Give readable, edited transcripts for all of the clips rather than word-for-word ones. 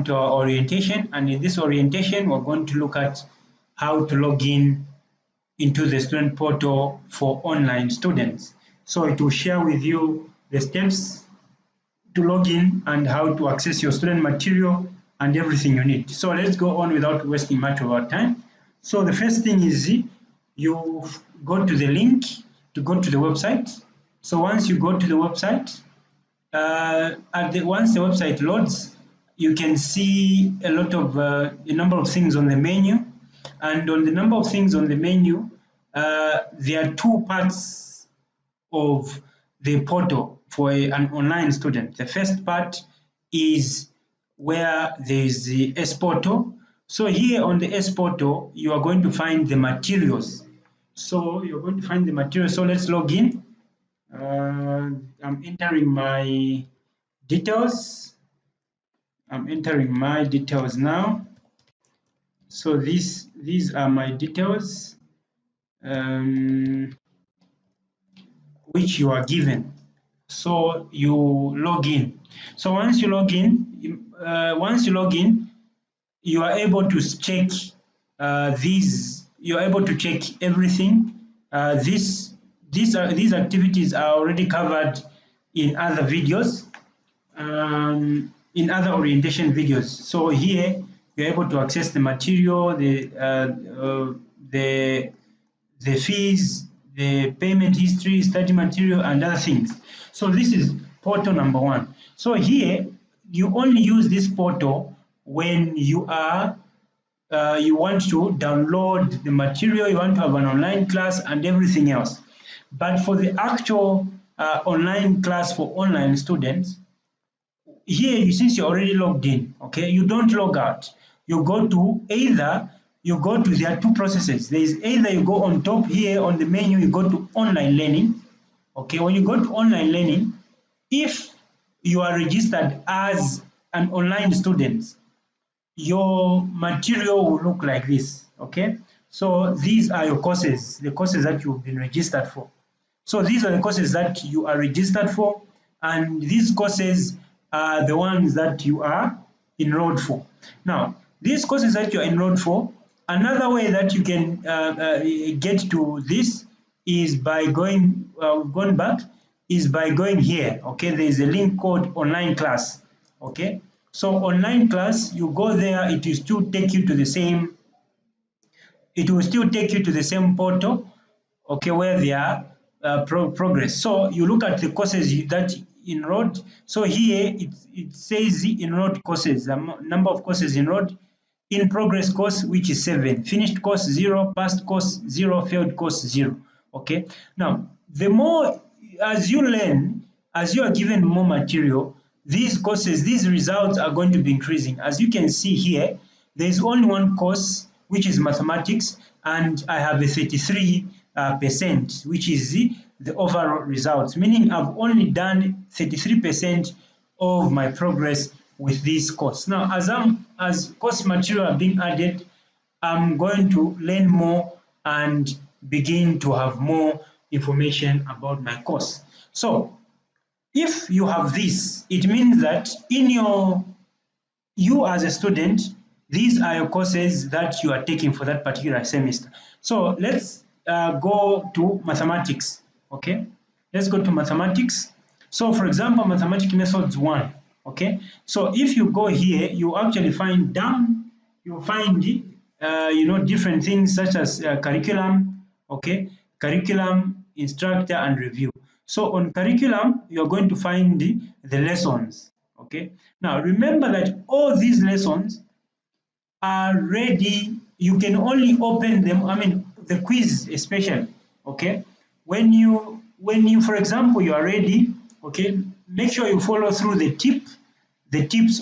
welcome to our orientation, and in this orientation we're going to look at how to log in into the student portal for online students. So it will share with you the steps to log in and how to access your student material and everything you need. So let's go on without wasting much of our time. So the first thing is you go to the link to go to the website. So once you go to the website, once the website loads, you can see a lot of a number of things on the menu, and on the number of things on the menu, there are two parts of the portal for an online student. The first part is where there is the S portal. So here on the S portal, you are going to find the materials. So you're going to find the materials. So let's log in. I'm entering my details. I'm entering my details now. So these are my details which you are given. So you log in. So once you log in, you are able to check these. You are able to check everything. These activities are already covered in other videos, in other orientation videos. So here you're able to access the material, the fees, the payment history, study material, and other things. So this is portal number one. So here you only use this portal when you are you want to download the material, you want to have an online class and everything else. But for the actual online class for online students, here since you're already logged in, okay, you don't log out. You go to there are two processes. There is either you go on top here on the menu, you go to online learning. Okay, when you go to online learning, if you are registered as an online student, your material will look like this. Okay, so these are your courses, the courses that you've been registered for. So these are the courses that you are registered for, and these courses are the ones that you are enrolled for. Now, these courses that you are enrolled for, another way that you can get to this is by going back, is by going here. Okay, there is a link called online class. Okay, so online class, you go there, it will still take you to the same. It will still take you to the same portal. Okay, where they are progress. So you look at the courses that enrolled. So here it says the enrolled courses, the number of courses enrolled. In progress course, which is 7, finished course 0, past course 0, failed course 0. Okay, now the more as you learn, as you are given more material, these courses, these results are going to be increasing. As you can see here, there is only one course, which is mathematics, and I have a 33%, which is the overall results, meaning I've only done 33% of my progress with this course. Now, as course material are being added, I'm going to learn more and begin to have more information about my course. So if you have this, it means that you as a student, these are your courses that you are taking for that particular semester. So let's go to mathematics. Okay, let's go to mathematics. So for example, mathematics methods 1. Okay, so if you go here, you actually find different things such as curriculum. Okay, curriculum, instructor, and review. So on curriculum, you're going to find the lessons. Okay, now remember that all these lessons are ready. You can only open them, I mean the quiz especially. Okay, when you for example you are ready, okay, make sure you follow through the tips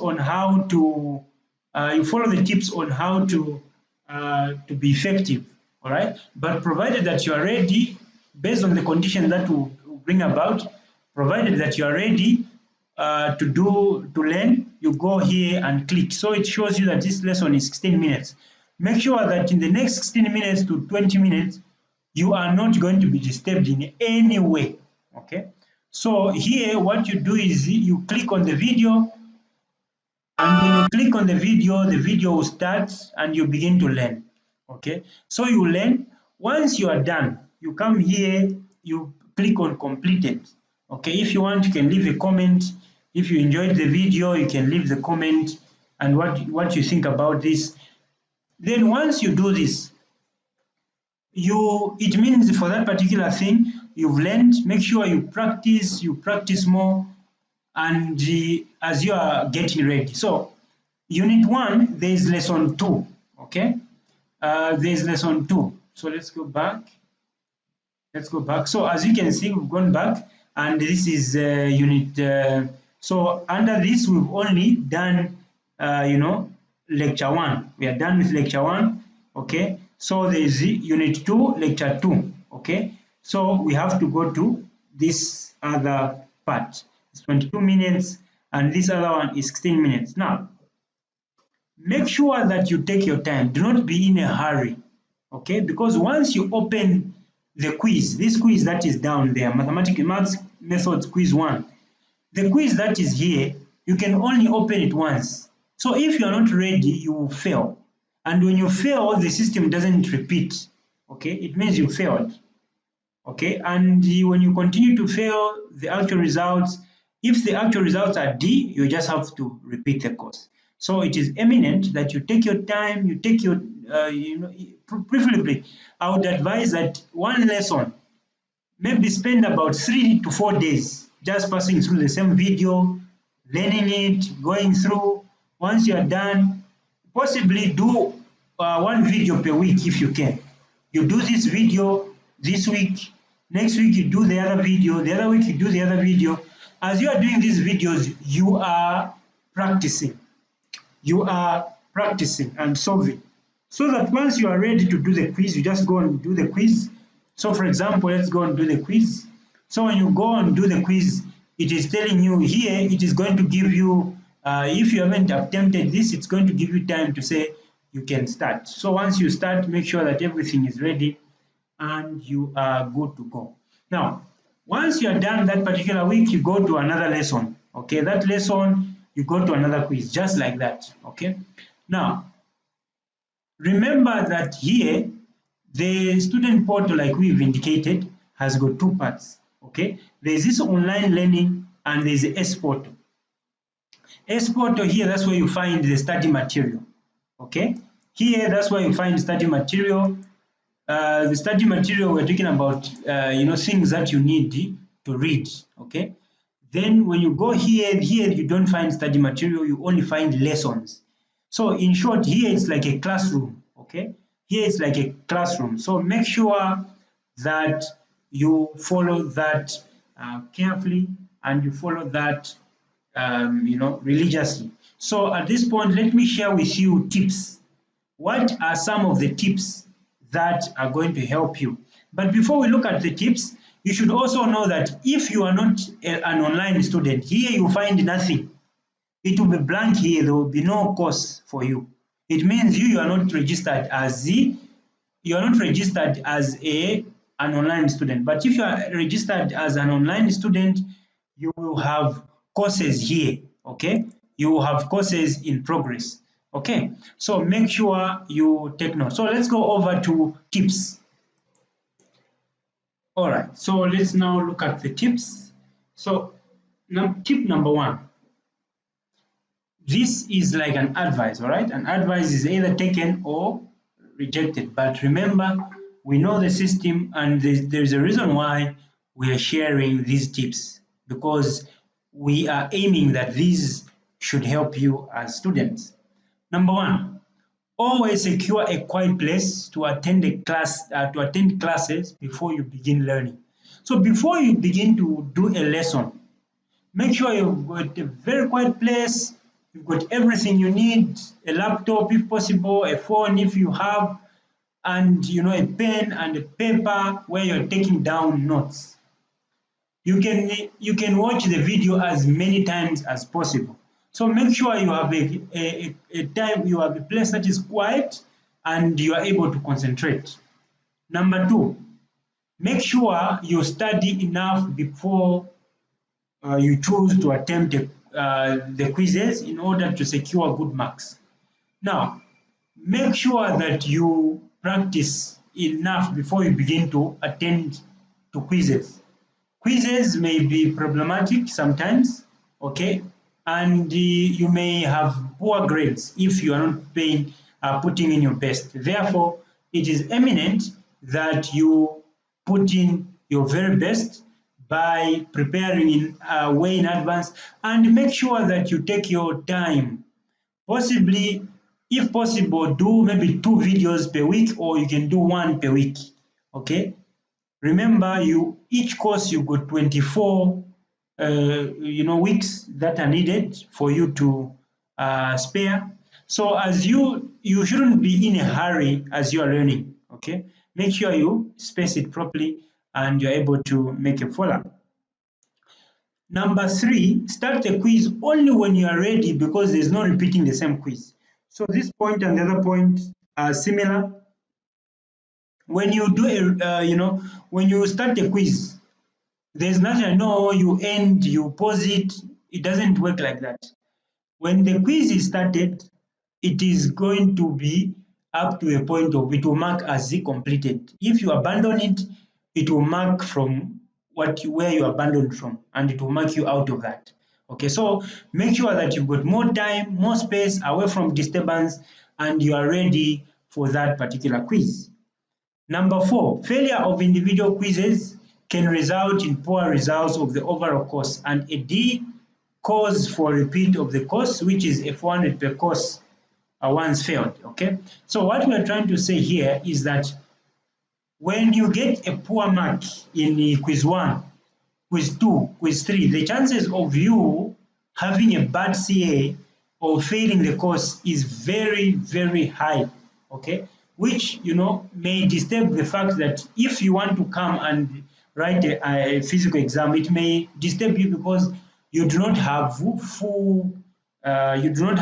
on how to be effective. All right, but provided that you are ready, based on the condition that will bring about, provided that you are ready to learn, you go here and click. So it shows you that this lesson is 16 minutes. Make sure that in the next 16 minutes to 20 minutes, you are not going to be disturbed in any way. Okay, so here what you do is you click on the video, And when you click on the video will start and you begin to learn. Okay, so you learn. Once you are done, you come here, you click on completed. Okay, if you want, you can leave a comment. If you enjoyed the video, you can leave the comment and what you think about this. Then once you do this, it means for that particular thing you've learned. Make sure you practice more, and as you are getting ready. So unit 1, there is lesson 2. Okay, there's lesson 2. So let's go back. So as you can see, we've gone back, and this is unit so under this we've only done lecture 1. We are done with lecture 1. Okay, so there is unit 2, lecture 2. Okay, so we have to go to this other part. It's 22 minutes, and this other one is 16 minutes. Now make sure that you take your time. Do not be in a hurry. Okay, because once you open the quiz, this quiz that is down there, maths methods quiz 1, the quiz that is here, you can only open it once. So if you are not ready, you will fail. And when you fail, the system doesn't repeat. Okay, it means you failed. Okay, and when you continue to fail the actual results, if the actual results are D, you just have to repeat the course. So it is eminent that you take your time, you take your preferably I would advise that one lesson, maybe spend about 3 to 4 days just passing through the same video, learning it, going through. Once you are done, possibly do one video per week if you can. You do this video this week, next week you do the other video, the other week you do the other video. As you are doing these videos, you are practicing. You are practicing and solving. So that once you are ready to do the quiz, you just go and do the quiz. So for example, let's go and do the quiz. So when you go and do the quiz, it is telling you here, it is going to give you, if you haven't attempted this, it's going to give you time to say you can start. So once you start, make sure that everything is ready and you are good to go. Now, once you are done that particular week, you go to another lesson. Okay, that lesson, you go to another quiz, just like that. Okay, now remember that here the student portal, like we've indicated, has got 2 parts. Okay, there's this online learning and there's the S portal. S portal here, that's where you find the study material. Okay, here that's where you find study material. The study material, we're talking about things that you need to read. Okay, then when you go here you don't find study material, you only find lessons. So in short, here it's like a classroom. Okay, here it's like a classroom. So make sure that you follow that carefully, and you follow that religiously. So at this point, let me share with you tips. What are some of the tips that are going to help you? But before we look at the tips, you should also know that if you are not an online student, here you find nothing. It will be blank here, there will be no course for you. It means you are not registered as an online student. But if you are registered as an online student, you will have courses here. Okay, you will have courses in progress. Okay, so make sure you take note. So let's go over to tips. All right, so let's now look at the tips. So tip number 1, this is like an advice. All right, an advice is either taken or rejected, but remember, we know the system, and there's a reason why we are sharing these tips, because we are aiming that these should help you as students. Number 1, always secure a quiet place to attend classes before you begin learning. So before you begin to do a lesson, make sure you've got a very quiet place, you've got everything you need, a laptop if possible, a phone if you have, and a pen and a paper where you're taking down notes. You can watch the video as many times as possible. So make sure you have a place that is quiet and you are able to concentrate. Number 2, make sure you study enough before you choose to attempt the quizzes in order to secure good marks. Now, make sure that you practice enough before you begin to attend to quizzes. Quizzes may be problematic sometimes, okay, and you may have poor grades if you are not putting in your best. Therefore, it is eminent that you put in your very best by preparing in way in advance, and make sure that you take your time. Possibly, if possible, do maybe 2 videos per week, or you can do 1 per week. Okay. Remember, each course you got 24 weeks that are needed for you to spare. So as you shouldn't be in a hurry as you are learning. Okay. Make sure you space it properly and you're able to make a follow-up. Number 3, start the quiz only when you are ready, because there's no repeating the same quiz. So this point and the other point are similar. When you do when you start the quiz, there's nothing, no, you end, you pause it. It doesn't work like that. When the quiz is started, it is going to be up to a point of, it will mark as completed. If you abandon it, it will mark from where you abandoned from, and it will mark you out of that. Okay, so make sure that you've got more time, more space, away from disturbance, and you are ready for that particular quiz. Number 4, failure of individual quizzes can result in poor results of the overall course, and a D calls for repeat of the course, which is a 400 per course once failed. Okay, so what we are trying to say here is that when you get a poor mark in quiz 1, quiz 2, quiz 3, the chances of you having a bad CA or failing the course is very, very high. Okay, which may disturb the fact that if you want to come and write a physical exam, it may disturb you because you do not have full you don't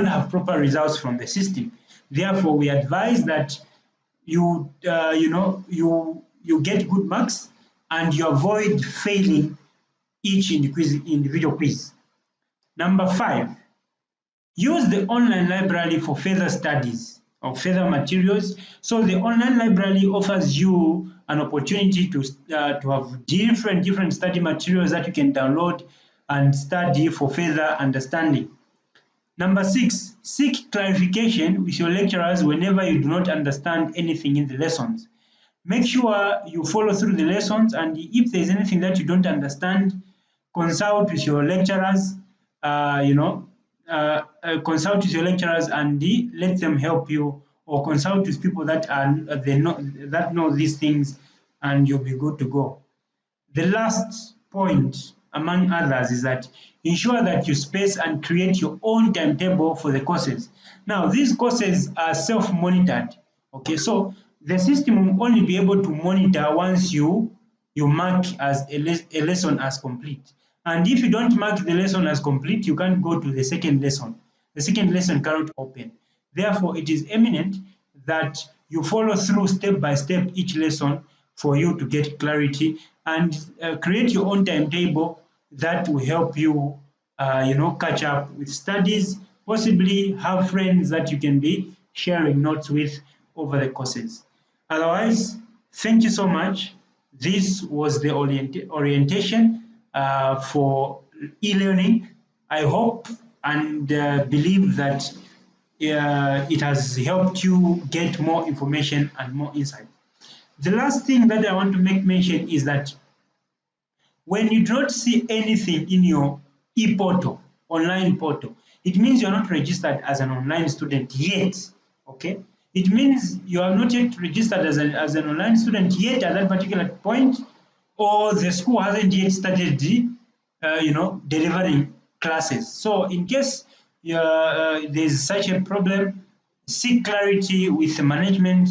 have proper results from the system. Therefore, we advise that you get good marks and you avoid failing each individual quiz. Number 5, use the online library for further studies or further materials. So the online library offers you an opportunity to have different study materials that you can download and study for further understanding. Number 6, seek clarification with your lecturers whenever you do not understand anything in the lessons. Make sure you follow through the lessons, and if there is anything that you don't understand, consult with your lecturers. Consult with your lecturers and let them help you, or consult with people that know these things, and you'll be good to go. The last point, among others, is that ensure that you space and create your own timetable for the courses. Now, these courses are self-monitored. Okay, so the system will only be able to monitor once you mark as a lesson as complete. And if you don't mark the lesson as complete, you can't go to the second lesson. The second lesson cannot open. Therefore, it is eminent that you follow through step by step each lesson for you to get clarity, and create your own timetable that will help you catch up with studies. Possibly have friends that you can be sharing notes with over the courses. Otherwise, thank you so much. This was the orientation for e-learning. I hope and believe that it has helped you get more information and more insight. The last thing that I want to make mention is that when you don't see anything in your e-portal, online portal, it means you're not registered as an online student yet. Okay, it means you are not yet registered as an online student yet at that particular point, or the school hasn't yet started delivering classes. So in case there's such a problem, seek clarity with the management,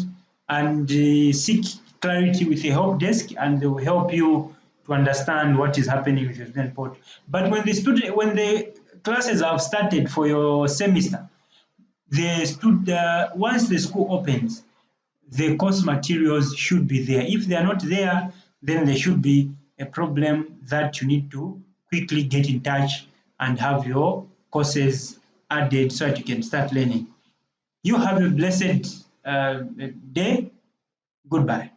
and seek clarity with the help desk, and they will help you to understand what is happening with your student portal. But when the classes have started for your semester, once the school opens, the course materials should be there. If they are not there, then there should be a problem that you need to quickly get in touch and have your courses added so that you can start learning. You have a blessed day. Goodbye.